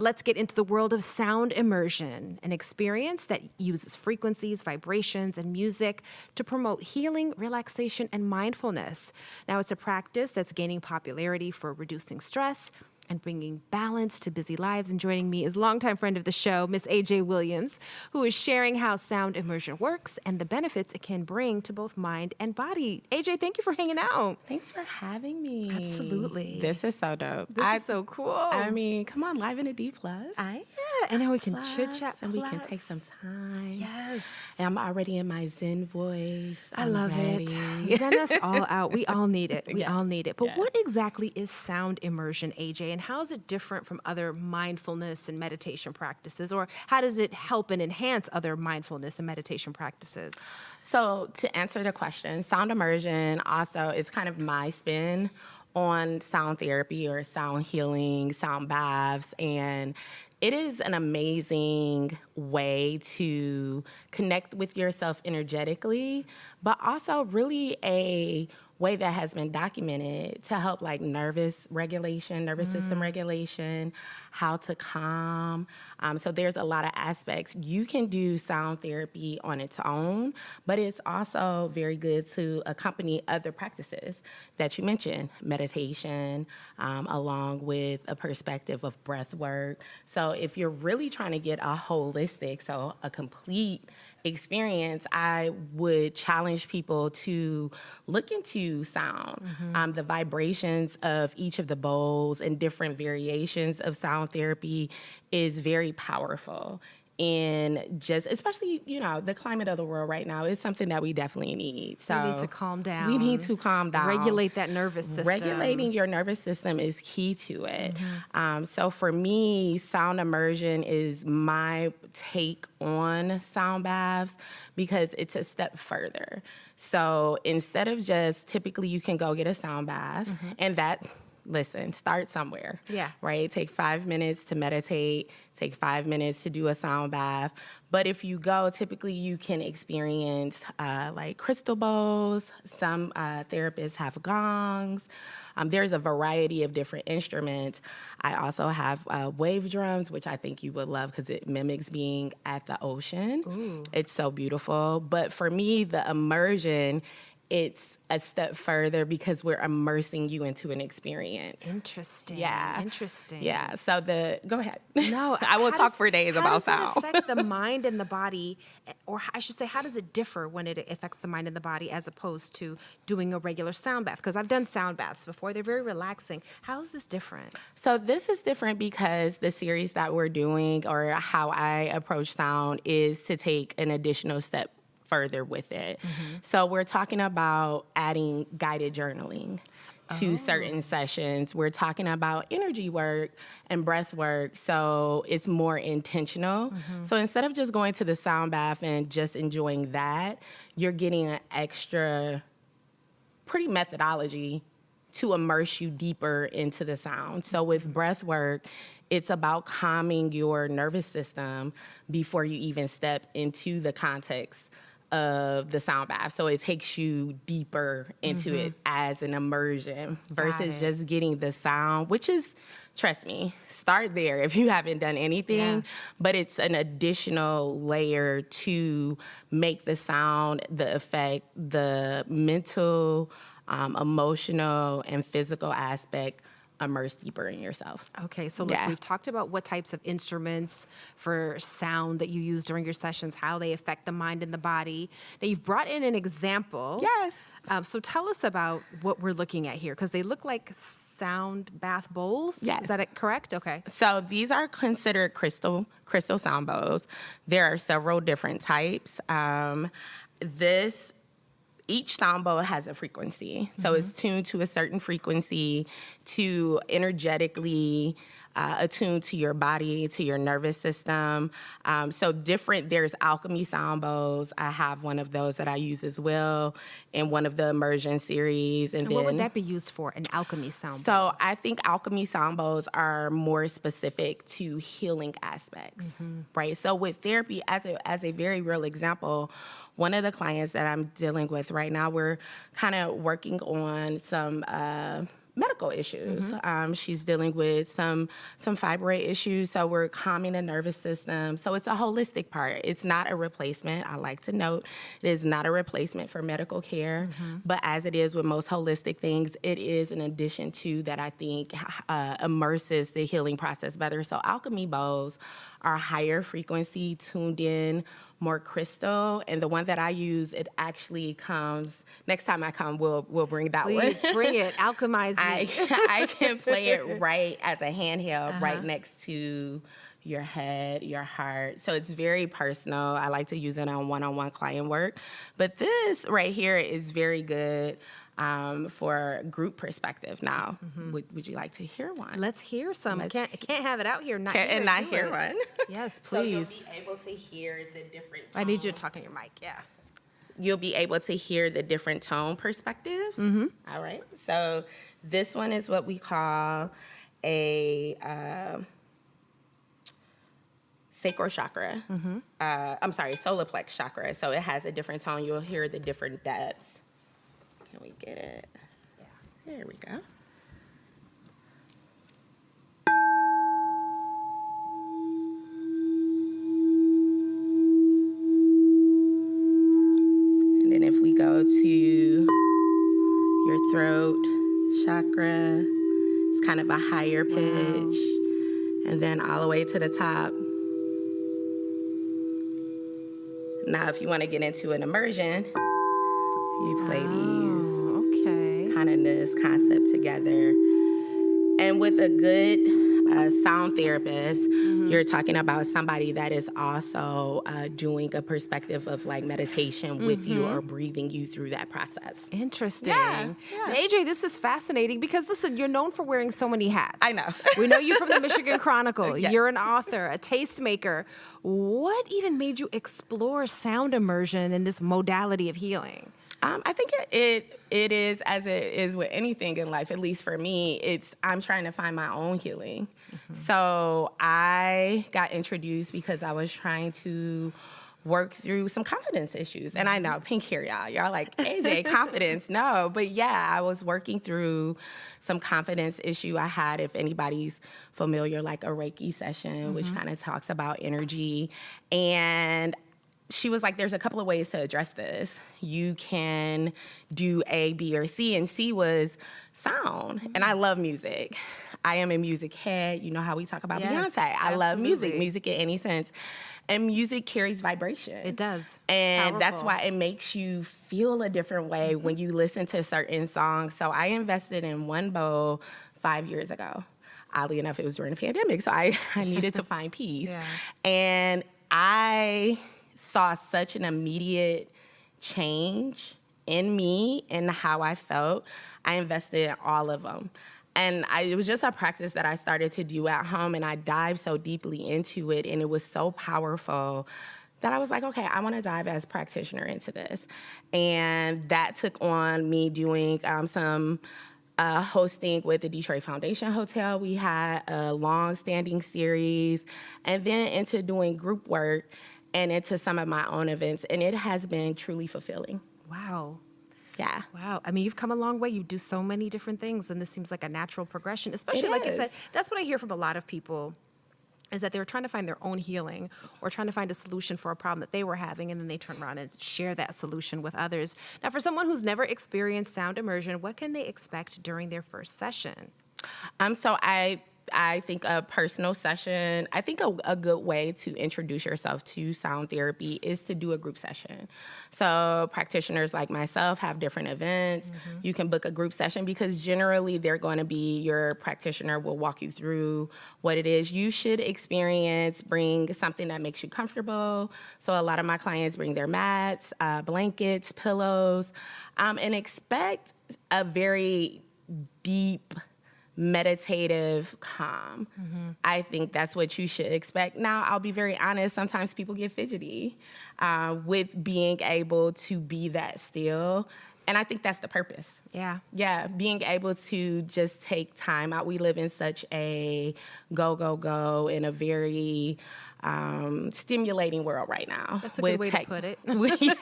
Let's get into the world of sound immersion, an experience that uses frequencies, vibrations, and music to promote healing, relaxation, and mindfulness. Now, it's a practice that's gaining popularity for reducing stress and bringing balance to busy lives. And joining me is longtime friend of the show, Miss AJ Williams, who is sharing how sound immersion works and the benefits it can bring to both mind and body. AJ, thank you for hanging out. Thanks for having me. Absolutely. This is so dope. This is so cool. I mean, come on, live in a D+. And then we can chit-chat and we can take some time. Yes. And I'm already in my Zen voice. I love it. Zen us all out. We all need it. We all need it. But what exactly is sound immersion, AJ, and how is it different from other mindfulness and meditation practices? Or how does it help and enhance other mindfulness and meditation practices? So to answer the question, sound immersion also is kind of my spin on sound therapy or sound healing, sound baths, and it is an amazing way to connect with yourself energetically, but also really a way that has been documented to help like nervous system regulation, how to calm. So there's a lot of aspects. You can do sound therapy on its own, but it's also very good to accompany other practices that you mentioned, meditation, along with a perspective of breath work. So if you're really trying to get a holistic, so a complete experience, I would challenge people to look into sound, the vibrations of each of the bowls and different variations of sound therapy is very powerful. And just, especially, the climate of the world right now is something that we definitely need. So we need to calm down. We need to calm down. Regulate that nervous system. Regulating your nervous system is key to it. So for me, sound immersion is my take on sound baths because it's a step further. So instead of just, typically you can go get a sound bath and that, listen, start somewhere. Yeah. Right? Take 5 minutes to meditate, take 5 minutes to do a sound bath. But if you go, typically you can experience like crystal bowls. Some therapists have gongs. There's a variety of different instruments. I also have wave drums, which I think you would love because it mimics being at the ocean. Ooh. It's so beautiful. But for me, the immersion, it's a step further because we're immersing you into an experience. Interesting. Yeah. Interesting. Yeah. So go ahead. No. I will talk for days about sound. How does it affect the mind and the body? Or I should say, how does it differ when it affects the mind and the body as opposed to doing a regular sound bath? Because I've done sound baths before. They're very relaxing. How is this different? So this is different because the series that we're doing or how I approach sound is to take an additional step further with it. So we're talking about adding guided journaling to certain sessions. We're talking about energy work and breath work, so it's more intentional. So instead of just going to the sound bath and just enjoying that, you're getting an extra pretty methodology to immerse you deeper into the sound. So with breath work, it's about calming your nervous system before you even step into the context of the sound bath. So it takes you deeper into it as an immersion versus just getting the sound, which is, trust me, start there if you haven't done anything, but it's an additional layer to make the sound, the effect, the mental, emotional, and physical aspect immerse deeper in yourself. Okay, so look, we've talked about what types of instruments for sound that you use during your sessions, how they affect the mind and the body. Now, you've brought in an example. Yes. So tell us about what we're looking at here, because they look like sound bath bowls. Yes. Is that correct? Okay. So these are considered crystal sound bowls. There are several different types. Each sound bowl has a frequency. So it's tuned to a certain frequency to energetically attune to your body, to your nervous system. There's alchemy sound bowls. I have one of those that I use as well in one of the immersion series. And what would that be used for, an alchemy sound bowl? So I think alchemy sound bowls are more specific to healing aspects, right? So with therapy, as a very real example, one of the clients that I'm dealing with right now, we're kind of working on some medical issues. She's dealing with some fibroid issues, so we're calming the nervous system. So it's a holistic part. It's not a replacement. I like to note it is not a replacement for medical care, but as it is with most holistic things, it is an addition to that I think immerses the healing process better. So alchemy bowls are higher frequency, tuned in, more crystal, and the one that I use, it actually comes. Next time I come, we'll bring that one. Please bring it. Alchemize me. I can play it right as a handheld, right next to your head, your heart. So it's very personal. I like to use it on one-on-one client work, but this right here is very good for group perspective. Now, would you like to hear one? Let's hear some. Can't have it out here. And not hear one. Yes, So you'll please. be able to hear the different I need you to tones. talk in your mic. Yeah. You'll be able to hear the different tone perspectives. All right. So this one is what we call a sacral chakra. I'm sorry, solar plex chakra. So it has a different tone. You'll hear the different depths. Can we get it? Yeah. There we go. And then if we go to your throat chakra, it's kind of a higher pitch. And then all the way to the top. Now, if you want to get into an immersion, you play these Okay. kind of this concept together. And with a good sound therapist, you're talking about somebody that is also doing a perspective of like meditation with you or breathing you through that process. Interesting. Yeah. AJ, this is fascinating because listen, you're known for wearing so many hats. I know. We know you from the Michigan Chronicle. Yes. You're an author, a tastemaker. What even made you explore sound immersion in this modality of healing? I think it is, as it is with anything in life, at least for me, I'm trying to find my own healing. So I got introduced because I was trying to work through some confidence issues. And I know, pink hair, y'all. Y'all like, AJ, confidence. No, but yeah, I was working through some confidence issue I had. If anybody's familiar, like a Reiki session, which kind of talks about energy. And she was like, there's a couple of ways to address this. You can do A, B, or C, and C was sound. And I love music. I am a music head. You know how we talk about Yes, Beyonce. I love music, absolutely. music in any sense. And music carries vibration. It does. It's And that's powerful. why it makes you feel a different way when you listen to certain songs. So I invested in one bowl 5 years ago. Oddly enough, it was during the pandemic, so I needed to find peace. Yeah. And I saw such an immediate change in me and how I felt. I invested in all of them. And it was just a practice that I started to do at home, and I dived so deeply into it, and it was so powerful that I was like, okay, I want to dive as practitioner into this. And that took on me doing some hosting with the Detroit Foundation Hotel. We had a long-standing series, and then into doing group work and into some of my own events, and it has been truly fulfilling. Wow. Yeah. Wow. I mean, you've come a long way. You do so many different things, and this seems like a natural progression, especially like you is. said. That's what I hear from a lot of people is that they're trying to find their own healing or trying to find a solution for a problem that they were having, and then they turn around and share that solution with others. Now, for someone who's never experienced sound immersion, what can they expect during their first session? So I think a personal session, I think a good way to introduce yourself to sound therapy is to do a group session. So practitioners like myself have different events. You can book a group session because generally they're going to be, your practitioner will walk you through what it is you should experience, bring something that makes you comfortable. So a lot of my clients bring their mats, blankets, pillows, and expect a very deep, meditative calm. I think that's what you should expect. Now, I'll be very honest, sometimes people get fidgety with being able to be that still And I think that's the purpose. Yeah. Yeah, being able to just take time out. We live in such a go, in a very stimulating world right now. That's a good way to put it. Yeah,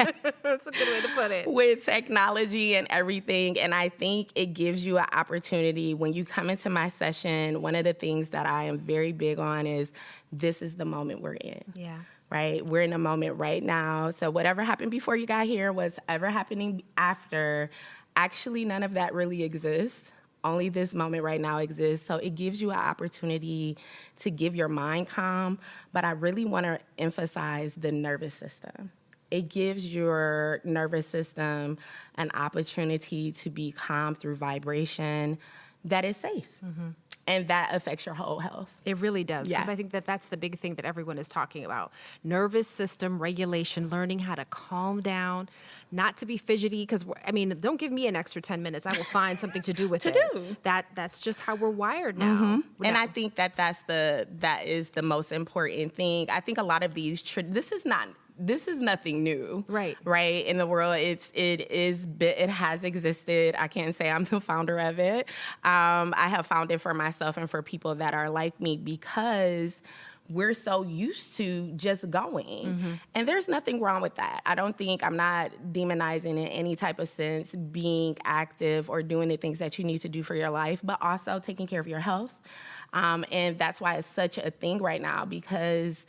That's a good way to put it. with technology and everything. And I think it gives you an opportunity when you come into my session. One of the things that I am very big on is this is the moment we're in. Yeah. Right? We're in a moment right now. So whatever happened before you got here, what's ever happening after, actually none of that really exists. Only this moment right now exists. So it gives you an opportunity to give your mind calm. But I really want to emphasize the nervous system. It gives your nervous system an opportunity to be calm through vibration that is safe. Mm-hmm. And that affects your whole health. It really does, because Yeah. I think that that's the big thing that everyone is talking about. Nervous system regulation, learning how to calm down, not to be fidgety, because, I mean, don't give me an extra 10 minutes. I will find something to do with it. do. That's just how we're wired now. Mm-hmm. And I think that is the most important thing. I think a lot of these, this is nothing new. Right. Right. In the world, it has existed. I can't say I'm the founder of it. I have found it for myself and for people that are like me because we're so used to just going. Mm-hmm. And there's nothing wrong with that. I'm not demonizing in any type of sense being active or doing the things that you need to do for your life, but also taking care of your health. And that's why it's such a thing right now, because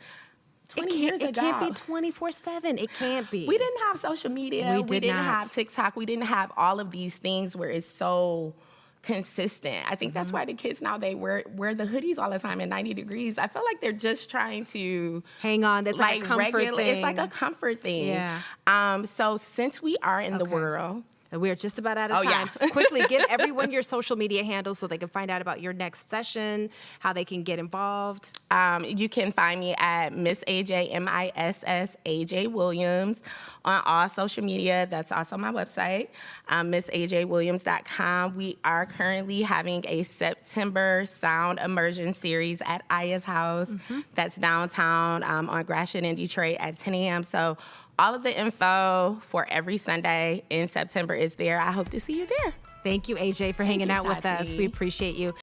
20 years ago. It can't be 24/7. It can't be. We didn't have social media. We didn't have TikTok. We didn't have all of these things where it's so consistent. I think that's why the kids now, they wear the hoodies all the time at 90 degrees. I feel like they're just trying to hang on. That's like a comfort thing. It's like a comfort thing. Yeah. So since we are in the world, we're just about out of time. Yeah. Quickly, give everyone your social media handles so they can find out about your next session, how they can get involved. You can find me at Miss AJ, MISS AJ Williams on all social media. That's also my website, MissAJWilliams.com. We are currently having a September Sound Immersion series at Aya's house. Mm-hmm. That's downtown on Gratiot in Detroit at 10 a.m. So all of the info for every Sunday in September is there. I hope to see you there. Thank you, AJ, for hanging out with us. Tati. We appreciate you.